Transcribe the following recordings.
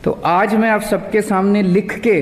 तो आज मैं आप सबके सामने लिख के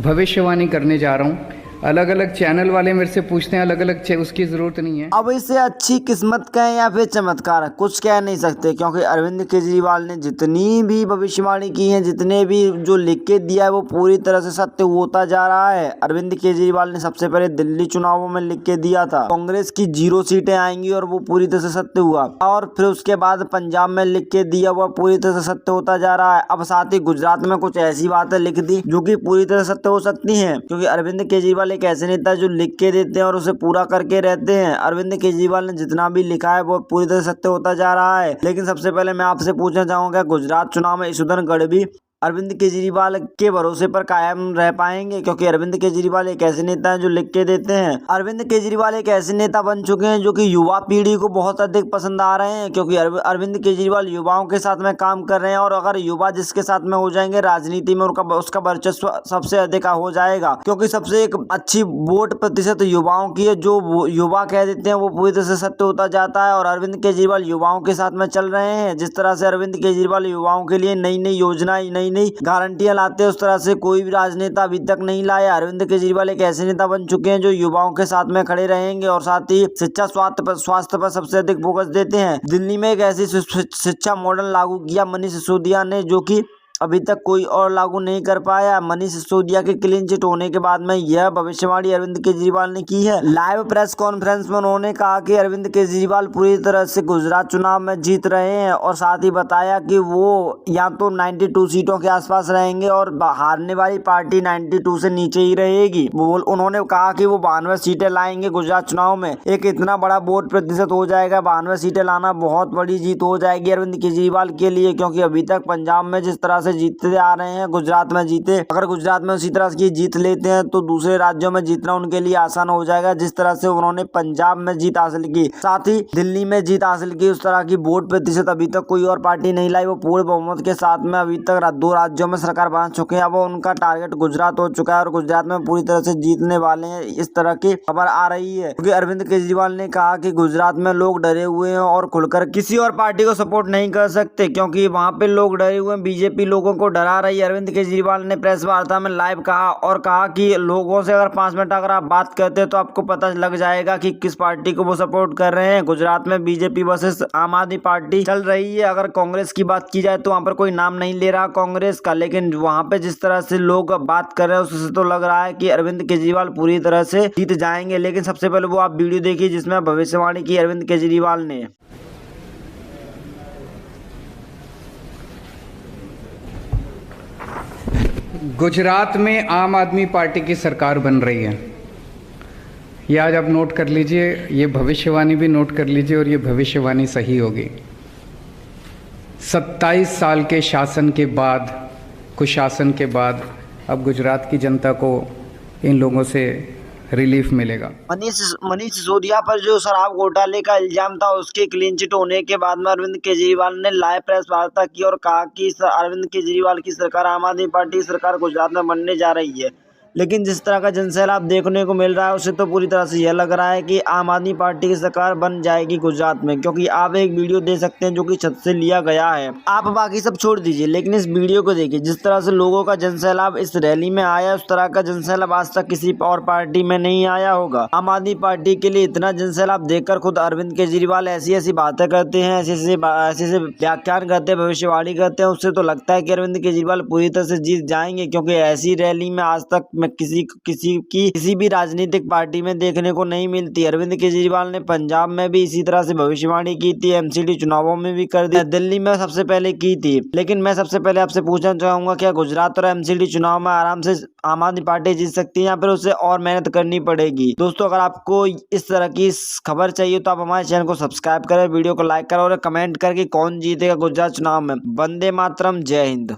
भविष्यवाणी करने जा रहा हूँ। अलग अलग चैनल वाले मेरे से पूछते हैं, अलग अलग उसकी ज़रूरत नहीं है। अब इसे अच्छी किस्मत कहें या फिर चमत्कार, कुछ कह नहीं सकते, क्योंकि अरविंद केजरीवाल ने जितनी भी भविष्यवाणी की है, जितने भी जो लिख के दिया है, वो पूरी तरह से सत्य होता जा रहा है। अरविंद केजरीवाल ने सबसे पहले दिल्ली चुनावों में लिख के दिया था कांग्रेस की 0 सीटें आएंगी, और वो पूरी तरह से सत्य हुआ। और फिर उसके बाद पंजाब में लिख के दिया, वो पूरी तरह से सत्य होता जा रहा है। अब साथ ही गुजरात में कुछ ऐसी बातें लिख दी जो कि पूरी तरह सत्य हो सकती है, क्योंकि अरविंद केजरीवाल एक ऐसे नेता जो लिख के देते हैं और उसे पूरा करके रहते हैं। अरविंद केजरीवाल ने जितना भी लिखा है वो पूरी तरह सत्य होता जा रहा है। लेकिन सबसे पहले मैं आपसे पूछना चाहूंगा, गुजरात चुनाव में ईशुदन गढ़वी अरविंद केजरीवाल के भरोसे पर कायम रह पाएंगे? क्योंकि अरविंद केजरीवाल एक ऐसे नेता हैं जो लिख के देते हैं। अरविंद केजरीवाल एक ऐसे नेता बन चुके हैं जो कि युवा पीढ़ी को बहुत अधिक पसंद आ रहे हैं, क्योंकि अरविंद केजरीवाल युवाओं के साथ में काम कर रहे हैं। और अगर युवा जिसके साथ में हो जाएंगे, राजनीति में उसका वर्चस्व सबसे अधिक हो जाएगा, क्योंकि सबसे एक अच्छी वोट प्रतिशत युवाओं की है। जो युवा कह देते हैं वो पूरी तरह से सत्य होता जाता है। और अरविंद केजरीवाल युवाओं के साथ में चल रहे हैं। जिस तरह से अरविंद केजरीवाल युवाओं के लिए नई नई योजनाएं, नई गारंटियां लाते हैं, उस तरह से कोई भी राजनेता अभी तक नहीं लाया। अरविंद केजरीवाल एक ऐसे नेता बन चुके हैं जो युवाओं के साथ में खड़े रहेंगे, और साथ ही शिक्षा स्वास्थ्य पर सबसे अधिक फोकस देते हैं। दिल्ली में एक ऐसी शिक्षा मॉडल लागू किया मनीष सिसोदिया ने, जो कि अभी तक कोई और लागू नहीं कर पाया। मनीष सिसोदिया के क्लीन चिट होने के बाद में यह भविष्यवाणी अरविंद केजरीवाल ने की है। लाइव प्रेस कॉन्फ्रेंस में उन्होंने कहा कि अरविंद केजरीवाल पूरी तरह से गुजरात चुनाव में जीत रहे हैं, और साथ ही बताया कि वो या तो 92 सीटों के आसपास रहेंगे और हारने वाली पार्टी 92 से नीचे ही रहेगी। उन्होंने कहा कि वो 92 सीटें लाएंगे गुजरात चुनाव में। एक इतना बड़ा वोट प्रतिशत हो जाएगा, 92 सीटें लाना बहुत बड़ी जीत हो जाएगी अरविंद केजरीवाल के लिए, क्योंकि अभी तक पंजाब में जिस तरह से जीतते आ रहे हैं, गुजरात में जीते। अगर गुजरात में उसी तरह की जीत लेते हैं तो दूसरे राज्यों में जीतना उनके लिए आसान हो जाएगा। जिस तरह से उन्होंने पंजाब में जीत हासिल की, साथ ही दिल्ली में जीत हासिल की, उस तरह की वोट प्रतिशत अभी तक कोई और पार्टी नहीं लाई। वो पूरे बहुमत के साथ में अभी तक 2 राज्यों में सरकार बना चुके हैं। अब उनका टारगेट गुजरात हो चुका है और गुजरात में पूरी तरह से जीतने वाले हैं, इस तरह की खबर आ रही है। क्योंकि अरविंद केजरीवाल ने कहा कि गुजरात में लोग डरे हुए हैं और खुलकर किसी और पार्टी को सपोर्ट नहीं कर सकते, क्योंकि वहां पे लोग डरे हुए हैं, बीजेपी लोगों को डरा रही है। अरविंद केजरीवाल ने प्रेस वार्ता में लाइव कहा, और कहा कि लोगों से अगर 5 मिनट अगर आप बात करते हैं तो आपको पता लग जाएगा कि किस पार्टी को वो सपोर्ट कर रहे हैं। गुजरात में बीजेपी वर्सेस आम आदमी पार्टी चल रही है। अगर कांग्रेस की बात की जाए तो वहां पर कोई नाम नहीं ले रहा कांग्रेस का, लेकिन वहां पे जिस तरह से लोग बात कर रहे हैं उससे तो लग रहा है कि अरविंद केजरीवाल पूरी तरह से जीत जाएंगे। लेकिन सबसे पहले वो आप वीडियो देखिए जिसमें भविष्यवाणी की अरविंद केजरीवाल ने। गुजरात में आम आदमी पार्टी की सरकार बन रही है। ये आज आप नोट कर लीजिए, ये भविष्यवाणी भी नोट कर लीजिए, और ये भविष्यवाणी सही होगी। 27 साल के शासन के बाद, कुशासन के बाद, अब गुजरात की जनता को इन लोगों से रिलीफ मिलेगा। मनीष सिसोदिया पर जो शराब घोटाले का इल्जाम था, उसके क्लीन चिट होने के बाद में अरविंद केजरीवाल ने लाइव प्रेस वार्ता की और कहा कि अरविंद केजरीवाल की सरकार, आम आदमी पार्टी की सरकार गुजरात में बनने जा रही है। लेकिन जिस तरह का जनसैलाब देखने को मिल रहा है, उससे तो पूरी तरह से यह लग रहा है कि आम आदमी पार्टी की सरकार बन जाएगी गुजरात में। क्योंकि आप एक वीडियो दे सकते हैं जो कि छत से लिया गया है, आप बाकी सब छोड़ दीजिए, लेकिन इस वीडियो को देखिए। जिस तरह से लोगों का जनसैलाब इस रैली में आया, उस तरह का जनसैलाब आज तक किसी और पार्टी में नहीं आया होगा। आम आदमी पार्टी के लिए इतना जनसैलाब देखकर खुद अरविंद केजरीवाल ऐसी ऐसी बातें करते हैं, ऐसे व्याख्यान करते हैं, भविष्यवाणी करते हैं, उससे तो लगता है कि अरविंद केजरीवाल पूरी तरह से जीत जाएंगे। क्योंकि ऐसी रैली में आज तक में किसी भी राजनीतिक पार्टी में देखने को नहीं मिलती। अरविंद केजरीवाल ने पंजाब में भी इसी तरह से भविष्यवाणी की थी, एमसीडी चुनावों में भी कर दी, दिल्ली में सबसे पहले की थी। लेकिन मैं सबसे पहले आपसे पूछना चाहूंगा, क्या गुजरात और एमसीडी चुनाव में आराम से आम आदमी पार्टी जीत सकती है या फिर उसे और मेहनत करनी पड़ेगी? दोस्तों, अगर आपको इस तरह की खबर चाहिए तो आप हमारे चैनल को सब्सक्राइब करें, वीडियो को लाइक करें और कमेंट करके कौन जीतेगा गुजरात चुनाव में। वंदे मातरम, जय हिंद।